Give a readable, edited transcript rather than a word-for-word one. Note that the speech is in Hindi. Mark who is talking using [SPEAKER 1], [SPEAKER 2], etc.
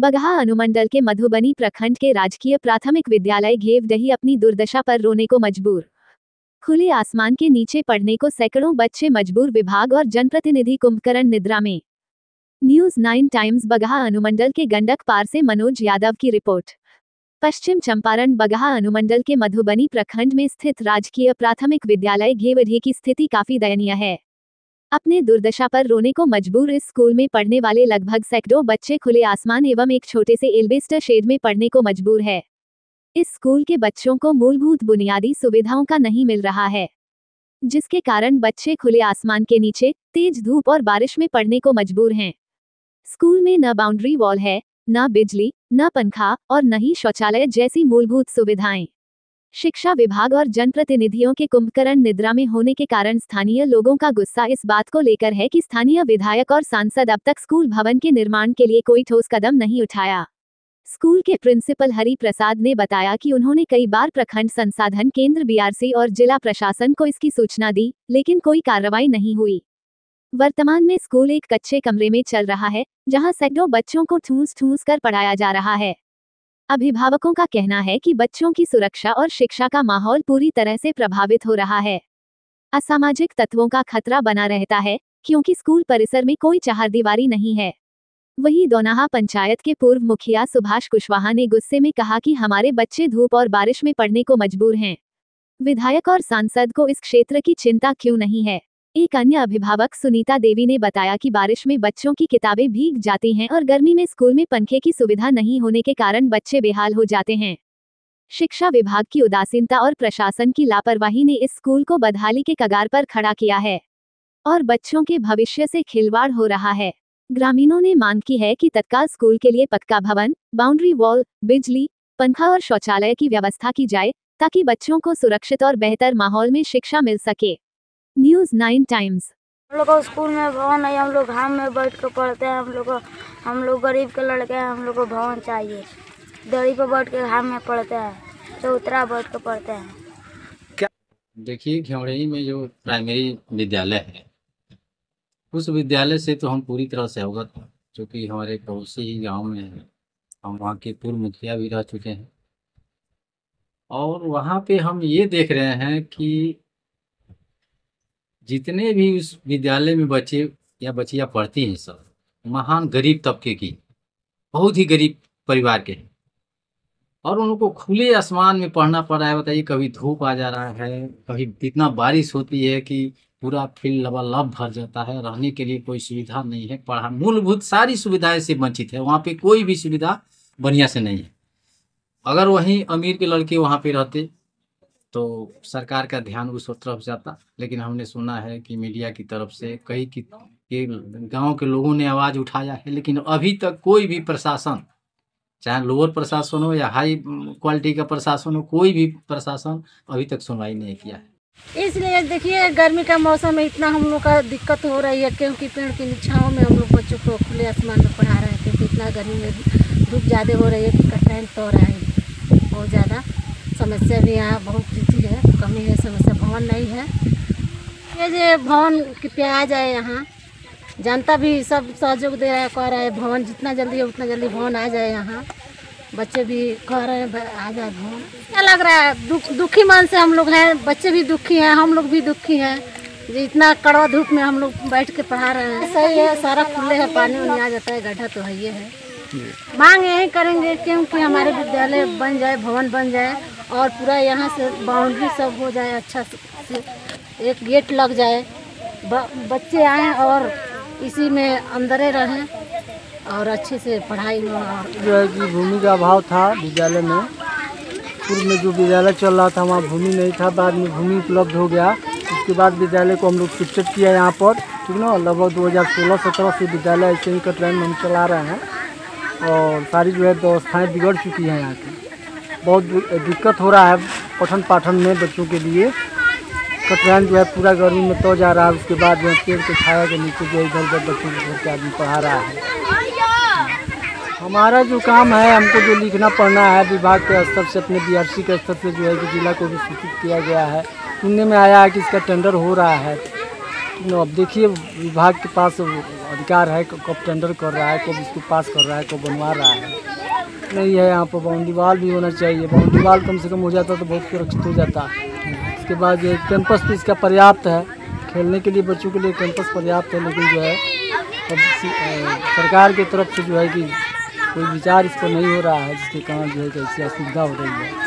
[SPEAKER 1] बगहा अनुमंडल के मधुबनी प्रखंड के राजकीय प्राथमिक विद्यालय घेवडही अपनी दुर्दशा पर रोने को मजबूर। खुले आसमान के नीचे पढ़ने को सैकड़ों बच्चे मजबूर, विभाग और जनप्रतिनिधि कुंभकर्ण निद्रा में। न्यूज़ 9 टाइम्स बगहा अनुमंडल के गंडक पार से मनोज यादव की रिपोर्ट। पश्चिम चंपारण बगहा अनुमंडल के मधुबनी प्रखंड में स्थित राजकीय प्राथमिक विद्यालय घेवडही की स्थिति काफी दयनीय है। अपने दुर्दशा पर रोने को मजबूर इस स्कूल में पढ़ने वाले लगभग सैकड़ों बच्चे खुले आसमान एवं एक छोटे से एल्बेस्टर शेड में पढ़ने को मजबूर है। इस स्कूल के बच्चों को मूलभूत बुनियादी सुविधाओं का नहीं मिल रहा है, जिसके कारण बच्चे खुले आसमान के नीचे तेज धूप और बारिश में पढ़ने को मजबूर हैं। स्कूल में न बाउंड्री वॉल है, न बिजली, न पंखा और न ही शौचालय जैसी मूलभूत सुविधाएं। शिक्षा विभाग और जनप्रतिनिधियों के कुंभकर्ण निद्रा में होने के कारण स्थानीय लोगों का गुस्सा इस बात को लेकर है कि स्थानीय विधायक और सांसद अब तक स्कूल भवन के निर्माण के लिए कोई ठोस कदम नहीं उठाया। स्कूल के प्रिंसिपल हरि प्रसाद ने बताया कि उन्होंने कई बार प्रखंड संसाधन केंद्र बीआरसी और जिला प्रशासन को इसकी सूचना दी, लेकिन कोई कार्रवाई नहीं हुई। वर्तमान में स्कूल एक कच्चे कमरे में चल रहा है, जहां सैकड़ों बच्चों को ठूंस ठूंस कर पढ़ाया जा रहा है। अभिभावकों का कहना है कि बच्चों की सुरक्षा और शिक्षा का माहौल पूरी तरह से प्रभावित हो रहा है। असामाजिक तत्वों का खतरा बना रहता है, क्योंकि स्कूल परिसर में कोई चहारदीवारी नहीं है। वहीं दोनाहा पंचायत के पूर्व मुखिया सुभाष कुशवाहा ने गुस्से में कहा कि हमारे बच्चे धूप और बारिश में पढ़ने को मजबूर हैं। विधायक और सांसद को इस क्षेत्र की चिंता क्यों नहीं है। एक अन्य अभिभावक सुनीता देवी ने बताया कि बारिश में बच्चों की किताबें भीग जाती हैं और गर्मी में स्कूल में पंखे की सुविधा नहीं होने के कारण बच्चे बेहाल हो जाते हैं। शिक्षा विभाग की उदासीनता और प्रशासन की लापरवाही ने इस स्कूल को बदहाली के कगार पर खड़ा किया है और बच्चों के भविष्य से खिलवाड़ हो रहा है। ग्रामीणों ने मांग की है कि तत्काल स्कूल के लिए पक्का भवन, बाउंड्री वॉल, बिजली, पंखा और शौचालय की व्यवस्था की जाए, ताकि बच्चों को सुरक्षित और बेहतर माहौल में शिक्षा मिल सके। News 9 times.
[SPEAKER 2] हम लोग को स्कूल में भवन नहीं, हम लोग घाम में बैठ कर पढ़ते हैं। हम लोग गरीब के लड़के हैं, हम लोग को भवन चाहिए। दरी पर बैठ के घाम में पढ़ते हैं, चौतरा बैठ कर पढ़ते हैं।
[SPEAKER 3] क्या देखिए, घेवडही में जो प्राइमरी विद्यालय है, उस विद्यालय से तो हम पूरी तरह से अवगत हैं, क्योंकि हमारे पड़ोसी ही गाँव में है। हम वहाँ के पूर्व मुखिया भी रह चुके हैं और वहाँ पे हम ये देख रहे हैं कि जितने भी उस विद्यालय में बच्चे या बच्चियाँ पढ़ती हैं, सब महान गरीब तबके की, बहुत ही गरीब परिवार के हैं और उनको खुले आसमान में पढ़ना पड़ रहा है। बताइए, कभी धूप आ जा रहा है, कभी इतना बारिश होती है कि पूरा फील्ड लबालब भर जाता है। रहने के लिए कोई सुविधा नहीं है, पढ़ा मूलभूत सारी सुविधाएं से वंचित है। वहाँ पे कोई भी सुविधा बढ़िया से नहीं है। अगर वहीं अमीर के लड़के वहाँ पे रहते तो सरकार का ध्यान उस तरफ जाता, लेकिन हमने सुना है कि मीडिया की तरफ से कई गांव के लोगों ने आवाज़ उठाया है, लेकिन अभी तक कोई भी प्रशासन, चाहे लोअर प्रशासन हो या हाई क्वालिटी का प्रशासन हो, कोई भी प्रशासन अभी तक सुनवाई नहीं किया है।
[SPEAKER 4] इसलिए देखिए, गर्मी का मौसम में इतना हम लोग का दिक्कत हो रही है, क्योंकि पेड़ की छाँव में हम लोग बच्चों को खुले आसमान में पढ़ा रहे हैं, क्योंकि इतना गर्मी में धूप ज़्यादा हो रही है कि कठिन तो रहा है। बहुत ज़्यादा समस्या भी यहाँ बहुत चीज़ है, कमी है, समस्या भवन नहीं है। ये जो भवन कृपया आ जाए, यहाँ जनता भी सब सहयोग दे रहा है, कह रहा है भवन जितना जल्दी है उतना जल्दी भवन आ जाए। यहाँ बच्चे भी कह रहे हैं आ जाए भवन। क्या लग रहा है, दुखी मन से हम लोग हैं, बच्चे भी दुखी हैं, हम लोग भी दुखी हैं। इतना कड़वा धूप में हम लोग बैठ के पढ़ा रहे हैं। सही है, सारा खुले है, पानी वानी आ जाता है, गड्ढा तो है ही है। मांग यही करेंगे क्योंकि हमारे विद्यालय बन जाए, भवन बन जाए और पूरा यहाँ से बाउंड्री सब हो जाए, अच्छा से एक गेट लग जाए, बच्चे आएँ और इसी में अंदर रहें और अच्छे से पढ़ाई में। और
[SPEAKER 5] जो है कि भूमि का अभाव था विद्यालय में। पूर्व में जो विद्यालय चल रहा था वहाँ भूमि नहीं था, बाद में भूमि उपलब्ध हो गया। उसके बाद विद्यालय को हम लोग शिफ्ट किया यहाँ पर, ठीक ना। लगभग 2016-17 से विद्यालय ऐसे ही कटराइन में हम चला रहे हैं और सारी जो है व्यवस्थाएँ बिगड़ चुकी हैं। यहाँ की बहुत दिक्कत हो रहा है पठन पाठन में बच्चों के लिए। कटराइन जो है पूरा गर्मी में तो जा रहा है, उसके बाद जो है पेड़ के छाया के नीचे जो इधर उधर बच्चों को घर के आदमी पढ़ा रहा है। हमारा जो काम है, हमको जो लिखना पढ़ना है, विभाग के स्तर से, अपने बीआरसी के स्तर से जो है कि जिला को भी सूचित किया गया है। सुनने में आया है कि इसका टेंडर हो रहा है, अब देखिए विभाग के पास अधिकार है, कब टेंडर कर रहा है, कब इसको पास कर रहा है, कब बनवा रहा है। नहीं है यहाँ पर बाउंड्री वाल भी होना चाहिए। बाउंड्री वाल कम से कम हो जाता तो बहुत सुरक्षित हो जाता। इसके बाद ये कैंपस तो इसका पर्याप्त है, खेलने के लिए बच्चों के लिए कैंपस पर्याप्त है, लेकिन जो है अब सरकार की तरफ से जो है कि कोई विचार इस पर नहीं हो रहा है, जिसके कारण जो है कि ऐसी असुविधा हो रही है।